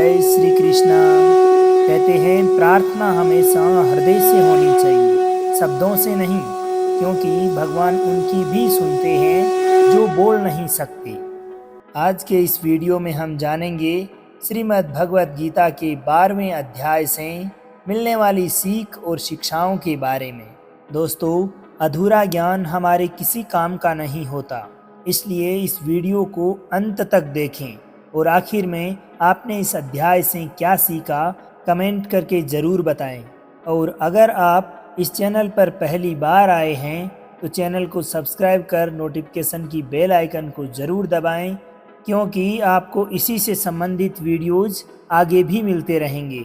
जय श्री कृष्णा। कहते हैं प्रार्थना हमेशा हृदय से होनी चाहिए, शब्दों से नहीं, क्योंकि भगवान उनकी भी सुनते हैं जो बोल नहीं सकते। आज के इस वीडियो में हम जानेंगे श्रीमद् भगवत गीता के 12वें अध्याय से मिलने वाली सीख और शिक्षाओं के बारे में। दोस्तों, अधूरा ज्ञान हमारे किसी काम का नहीं होता, इसलिए इस वीडियो को अंत तक देखें और आखिर में आपने इस अध्याय से क्या सीखा कमेंट करके ज़रूर बताएं। और अगर आप इस चैनल पर पहली बार आए हैं तो चैनल को सब्सक्राइब कर नोटिफिकेशन की बेल आइकन को ज़रूर दबाएं, क्योंकि आपको इसी से संबंधित वीडियोज़ आगे भी मिलते रहेंगे।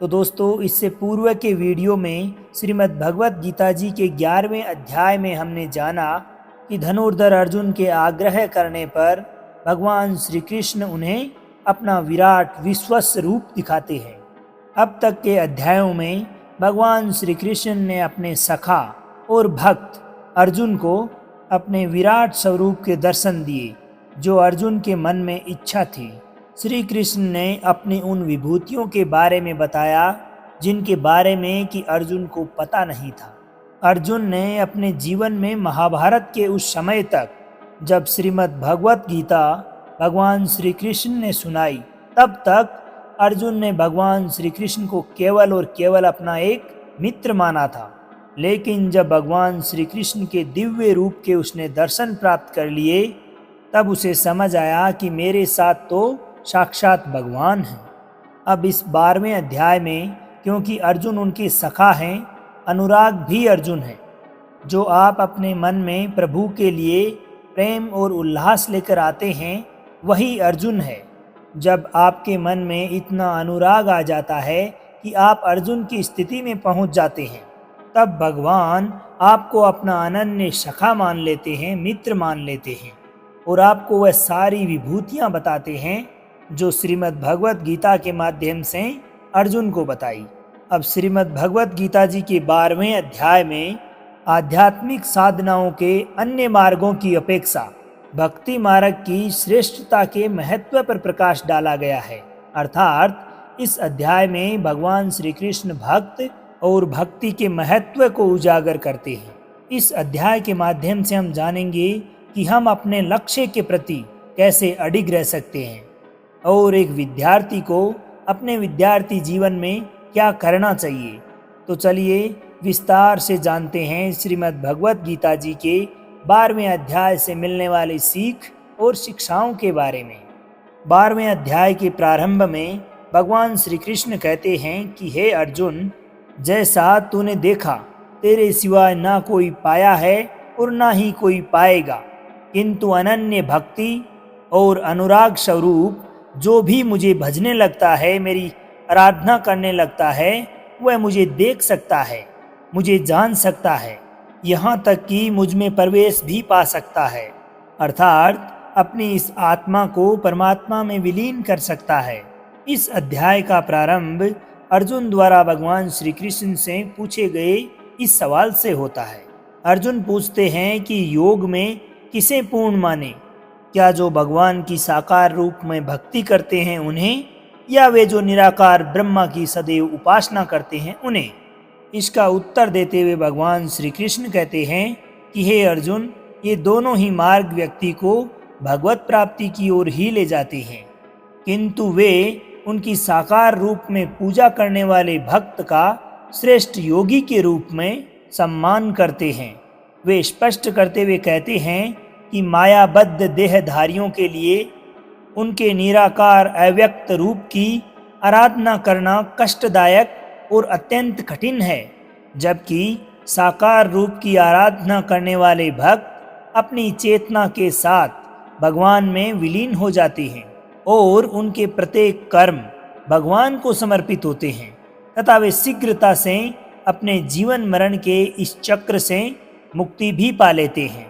तो दोस्तों, इससे पूर्व के वीडियो में श्रीमद् भगवत गीता जी के 11वें अध्याय में हमने जाना कि धनुर्धर अर्जुन के आग्रह करने पर भगवान श्री कृष्ण उन्हें अपना विराट विश्वस्त रूप दिखाते हैं। अब तक के अध्यायों में भगवान श्री कृष्ण ने अपने सखा और भक्त अर्जुन को अपने विराट स्वरूप के दर्शन दिए, जो अर्जुन के मन में इच्छा थी। श्री कृष्ण ने अपनी उन विभूतियों के बारे में बताया जिनके बारे में कि अर्जुन को पता नहीं था। अर्जुन ने अपने जीवन में महाभारत के उस समय तक जब श्रीमद् भगवत गीता भगवान श्री कृष्ण ने सुनाई, तब तक अर्जुन ने भगवान श्री कृष्ण को केवल और केवल अपना एक मित्र माना था। लेकिन जब भगवान श्री कृष्ण के दिव्य रूप के उसने दर्शन प्राप्त कर लिए, तब उसे समझ आया कि मेरे साथ तो साक्षात भगवान हैं। अब इस 12वें अध्याय में, क्योंकि अर्जुन उनके सखा हैं, अनुराग भी अर्जुन है। जो आप अपने मन में प्रभु के लिए प्रेम और उल्लास लेकर आते हैं, वही अर्जुन है। जब आपके मन में इतना अनुराग आ जाता है कि आप अर्जुन की स्थिति में पहुंच जाते हैं, तब भगवान आपको अपना अनन्य सखा मान लेते हैं, मित्र मान लेते हैं, और आपको वह सारी विभूतियां बताते हैं जो श्रीमद् भगवत गीता के माध्यम से अर्जुन को बताई। अब श्रीमद् भगवत गीता जी के 12वें अध्याय में आध्यात्मिक साधनाओं के अन्य मार्गों की अपेक्षा भक्ति मार्ग की श्रेष्ठता के महत्व पर प्रकाश डाला गया है। अर्थात इस अध्याय में भगवान श्री कृष्ण भक्त और भक्ति के महत्व को उजागर करते हैं। इस अध्याय के माध्यम से हम जानेंगे कि हम अपने लक्ष्य के प्रति कैसे अडिग रह सकते हैं और एक विद्यार्थी को अपने विद्यार्थी जीवन में क्या करना चाहिए। तो चलिए विस्तार से जानते हैं श्रीमद् भगवत गीता जी के 12वें अध्याय से मिलने वाली सीख और शिक्षाओं के बारे में। 12वें अध्याय के प्रारंभ में भगवान श्री कृष्ण कहते हैं कि हे अर्जुन, जैसा तूने देखा तेरे सिवाय ना कोई पाया है और ना ही कोई पाएगा, किंतु अनन्य भक्ति और अनुराग स्वरूप जो भी मुझे भजने लगता है, मेरी आराधना करने लगता है, वह मुझे देख सकता है, मुझे जान सकता है, यहाँ तक कि मुझ में प्रवेश भी पा सकता है। अर्थात अपनी इस आत्मा को परमात्मा में विलीन कर सकता है। इस अध्याय का प्रारंभ अर्जुन द्वारा भगवान श्री कृष्ण से पूछे गए इस सवाल से होता है। अर्जुन पूछते हैं कि योग में किसे पूर्ण माने, क्या जो भगवान की साकार रूप में भक्ति करते हैं उन्हें, या वे जो निराकार ब्रह्मा की सदैव उपासना करते हैं उन्हें। इसका उत्तर देते हुए भगवान श्री कृष्ण कहते हैं कि हे अर्जुन, ये दोनों ही मार्ग व्यक्ति को भगवत प्राप्ति की ओर ही ले जाते हैं, किंतु वे उनकी साकार रूप में पूजा करने वाले भक्त का श्रेष्ठ योगी के रूप में सम्मान करते हैं। वे स्पष्ट करते हुए कहते हैं कि मायाबद्ध देहधारियों के लिए उनके निराकार अव्यक्त रूप की आराधना करना कष्टदायक और अत्यंत कठिन है, जबकि साकार रूप की आराधना करने वाले भक्त अपनी चेतना के साथ भगवान में विलीन हो जाते हैं और उनके प्रत्येक कर्म भगवान को समर्पित होते हैं तथा वे शीघ्रता से अपने जीवन मरण के इस चक्र से मुक्ति भी पा लेते हैं।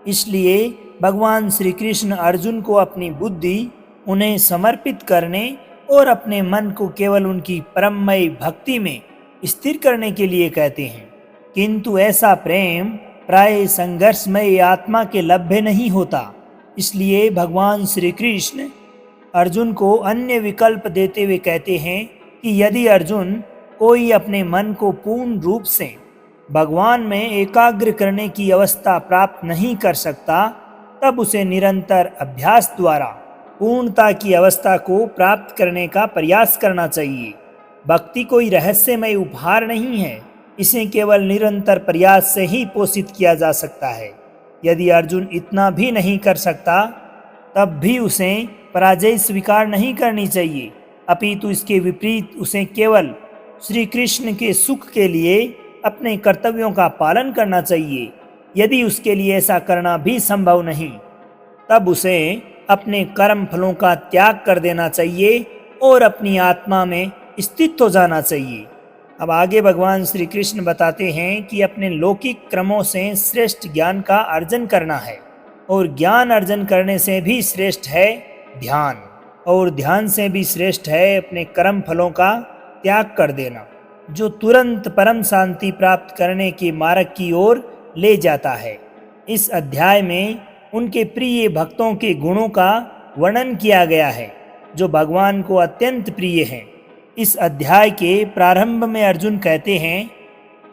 इसलिए भगवान श्री कृष्ण अर्जुन को अपनी बुद्धि उन्हें समर्पित करने और अपने मन को केवल उनकी परममय भक्ति में स्थिर करने के लिए कहते हैं, किंतु ऐसा प्रेम प्राय संघर्षमय आत्मा के लभ्य नहीं होता। इसलिए भगवान श्री कृष्ण अर्जुन को अन्य विकल्प देते हुए कहते हैं कि यदि अर्जुन कोई अपने मन को पूर्ण रूप से भगवान में एकाग्र करने की अवस्था प्राप्त नहीं कर सकता, तब उसे निरंतर अभ्यास द्वारा पूर्णता की अवस्था को प्राप्त करने का प्रयास करना चाहिए। भक्ति कोई रहस्यमय उपहार नहीं है, इसे केवल निरंतर प्रयास से ही पोषित किया जा सकता है। यदि अर्जुन इतना भी नहीं कर सकता, तब भी उसे पराजय स्वीकार नहीं करनी चाहिए, अपितु इसके विपरीत उसे केवल श्री कृष्ण के सुख के लिए अपने कर्तव्यों का पालन करना चाहिए। यदि उसके लिए ऐसा करना भी संभव नहीं, तब उसे अपने कर्म फलों का त्याग कर देना चाहिए और अपनी आत्मा में स्थित हो जाना चाहिए। अब आगे भगवान श्री कृष्ण बताते हैं कि अपने लौकिक क्रमों से श्रेष्ठ ज्ञान का अर्जन करना है, और ज्ञान अर्जन करने से भी श्रेष्ठ है ध्यान, और ध्यान से भी श्रेष्ठ है अपने कर्म फलों का त्याग कर देना, जो तुरंत परम शांति प्राप्त करने के मार्ग की ओर ले जाता है। इस अध्याय में उनके प्रिय भक्तों के गुणों का वर्णन किया गया है, जो भगवान को अत्यंत प्रिय हैं। इस अध्याय के प्रारंभ में अर्जुन कहते हैं,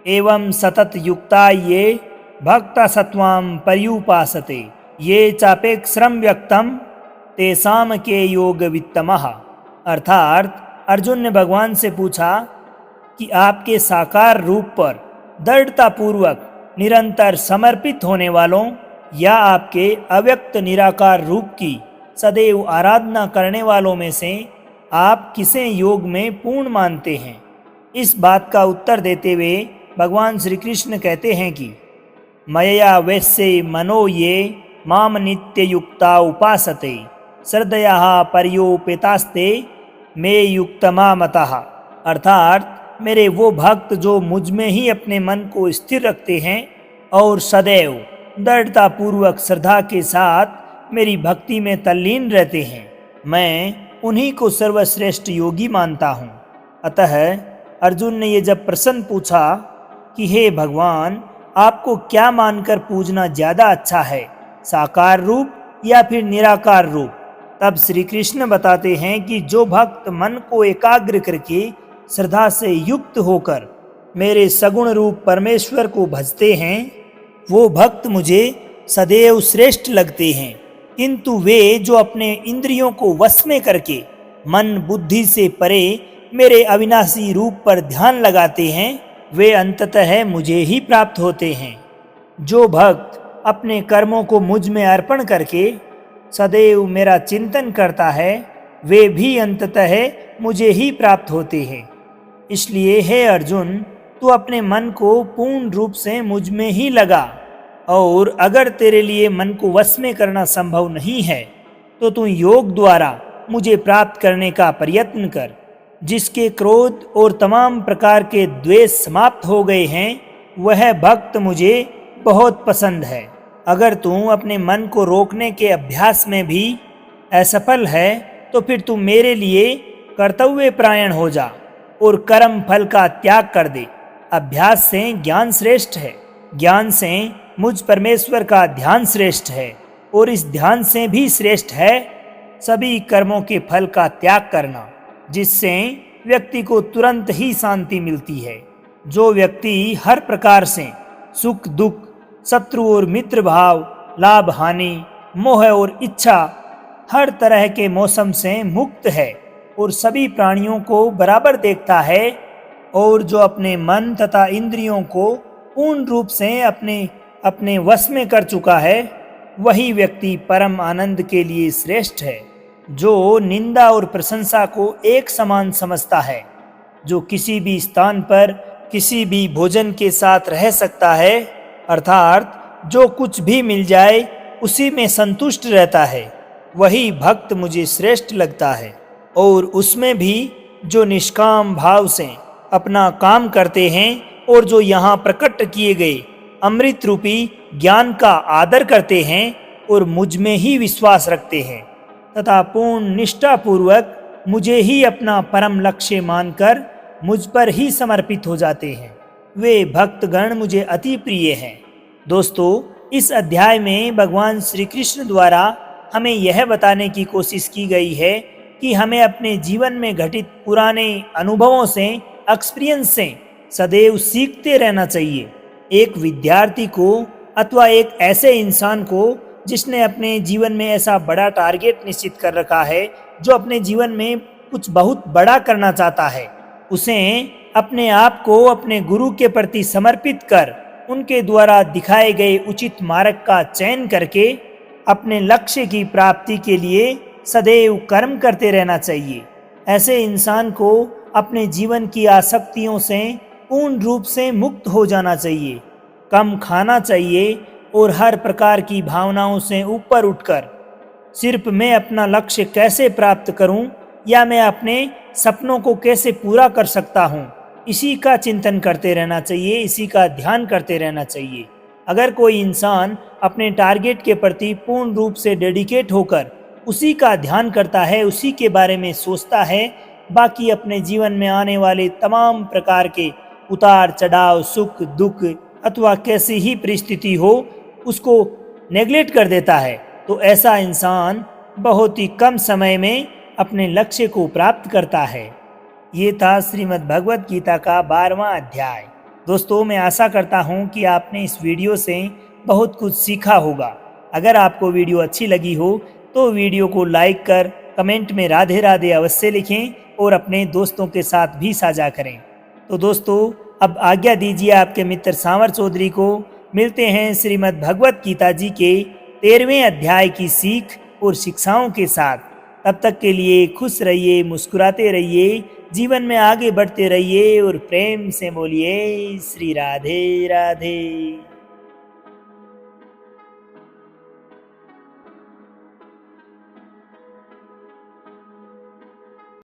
एवं सतत युक्ता ये भक्त सत्वाम पर्युपासते ये चापेक्षरम व्यक्तम तेसाम के योग वित्तमः। अर्थात अर्जुन ने भगवान से पूछा कि आपके साकार रूप पर दृढ़तापूर्वक निरंतर समर्पित होने वालों या आपके अव्यक्त निराकार रूप की सदैव आराधना करने वालों में से आप किसे योग में पूर्ण मानते हैं। इस बात का उत्तर देते हुए भगवान श्री कृष्ण कहते हैं कि मयया वैश्य मनो ये माम नित्य युक्ता उपासते श्रद्धया पर्योपेतास्ते मे युक्तमा मतः। अर्थात मेरे वो भक्त जो मुझ में ही अपने मन को स्थिर रखते हैं और सदैव दृढ़तापूर्वक श्रद्धा के साथ मेरी भक्ति में तल्लीन रहते हैं, मैं उन्हीं को सर्वश्रेष्ठ योगी मानता हूँ। अतः अर्जुन ने ये जब प्रश्न पूछा कि हे भगवान, आपको क्या मानकर पूजना ज़्यादा अच्छा है, साकार रूप या फिर निराकार रूप, तब श्री कृष्ण बताते हैं कि जो भक्त मन को एकाग्र करके श्रद्धा से युक्त होकर मेरे सगुण रूप परमेश्वर को भजते हैं, वो भक्त मुझे सदैव श्रेष्ठ लगते हैं। किंतु वे जो अपने इंद्रियों को वश में करके मन बुद्धि से परे मेरे अविनाशी रूप पर ध्यान लगाते हैं, वे अंततः मुझे ही प्राप्त होते हैं। जो भक्त अपने कर्मों को मुझ में अर्पण करके सदैव मेरा चिंतन करता है, वे भी अंततः मुझे ही प्राप्त होते हैं। इसलिए हे अर्जुन, तू अपने मन को पूर्ण रूप से मुझ में ही लगा, और अगर तेरे लिए मन को वश में करना संभव नहीं है, तो तू योग द्वारा मुझे प्राप्त करने का प्रयत्न कर। जिसके क्रोध और तमाम प्रकार के द्वेष समाप्त हो गए हैं, वह भक्त मुझे बहुत पसंद है। अगर तू अपने मन को रोकने के अभ्यास में भी असफल है, तो फिर तू मेरे लिए कर्तव्य परायण हो जा और कर्म फल का त्याग कर दे। अभ्यास से ज्ञान श्रेष्ठ है, ज्ञान से मुझ परमेश्वर का ध्यान श्रेष्ठ है, और इस ध्यान से भी श्रेष्ठ है सभी कर्मों के फल का त्याग करना, जिससे व्यक्ति को तुरंत ही शांति मिलती है। जो व्यक्ति हर प्रकार से सुख दुख, शत्रु और मित्र भाव, लाभ हानि, मोह और इच्छा, हर तरह के मौसम से मुक्त है और सभी प्राणियों को बराबर देखता है, और जो अपने मन तथा इंद्रियों को पूर्ण रूप से अपने वश में कर चुका है, वही व्यक्ति परम आनंद के लिए श्रेष्ठ है। जो निंदा और प्रशंसा को एक समान समझता है, जो किसी भी स्थान पर किसी भी भोजन के साथ रह सकता है, अर्थात जो कुछ भी मिल जाए उसी में संतुष्ट रहता है, वही भक्त मुझे श्रेष्ठ लगता है। और उसमें भी जो निष्काम भाव से अपना काम करते हैं और जो यहाँ प्रकट किए गए अमृत रूपी ज्ञान का आदर करते हैं और मुझ में ही विश्वास रखते हैं तथा पूर्ण निष्ठापूर्वक मुझे ही अपना परम लक्ष्य मानकर मुझ पर ही समर्पित हो जाते हैं, वे भक्तगण मुझे अति प्रिय हैं। दोस्तों, इस अध्याय में भगवान श्री कृष्ण द्वारा हमें यह बताने की कोशिश की गई है कि हमें अपने जीवन में घटित पुराने अनुभवों से, एक्सपीरियंस से सदैव सीखते रहना चाहिए। एक विद्यार्थी को अथवा एक ऐसे इंसान को जिसने अपने जीवन में ऐसा बड़ा टारगेट निश्चित कर रखा है, जो अपने जीवन में कुछ बहुत बड़ा करना चाहता है, उसे अपने आप को अपने गुरु के प्रति समर्पित कर उनके द्वारा दिखाए गए उचित मार्ग का चयन करके अपने लक्ष्य की प्राप्ति के लिए सदैव कर्म करते रहना चाहिए। ऐसे इंसान को अपने जीवन की आसक्तियों से पूर्ण रूप से मुक्त हो जाना चाहिए, कम खाना चाहिए और हर प्रकार की भावनाओं से ऊपर उठकर सिर्फ मैं अपना लक्ष्य कैसे प्राप्त करूं या मैं अपने सपनों को कैसे पूरा कर सकता हूं, इसी का चिंतन करते रहना चाहिए, इसी का ध्यान करते रहना चाहिए। अगर कोई इंसान अपने टारगेट के प्रति पूर्ण रूप से डेडिकेट होकर उसी का ध्यान करता है, उसी के बारे में सोचता है, बाकी अपने जीवन में आने वाले तमाम प्रकार के उतार चढ़ाव, सुख दुख अथवा कैसी ही परिस्थिति हो, उसको नेगलेक्ट कर देता है, तो ऐसा इंसान बहुत ही कम समय में अपने लक्ष्य को प्राप्त करता है। ये था श्रीमद् भगवत गीता का 12वां अध्याय। दोस्तों, मैं आशा करता हूँ कि आपने इस वीडियो से बहुत कुछ सीखा होगा। अगर आपको वीडियो अच्छी लगी हो तो वीडियो को लाइक कर कमेंट में राधे राधे अवश्य लिखें और अपने दोस्तों के साथ भी साझा करें। तो दोस्तों, अब आज्ञा दीजिए आपके मित्र सांवर चौधरी को। मिलते हैं श्रीमद् भगवत गीता जी के 13वें अध्याय की सीख और शिक्षाओं के साथ। तब तक के लिए खुश रहिए, मुस्कुराते रहिए, जीवन में आगे बढ़ते रहिए और प्रेम से बोलिए श्री राधे राधे।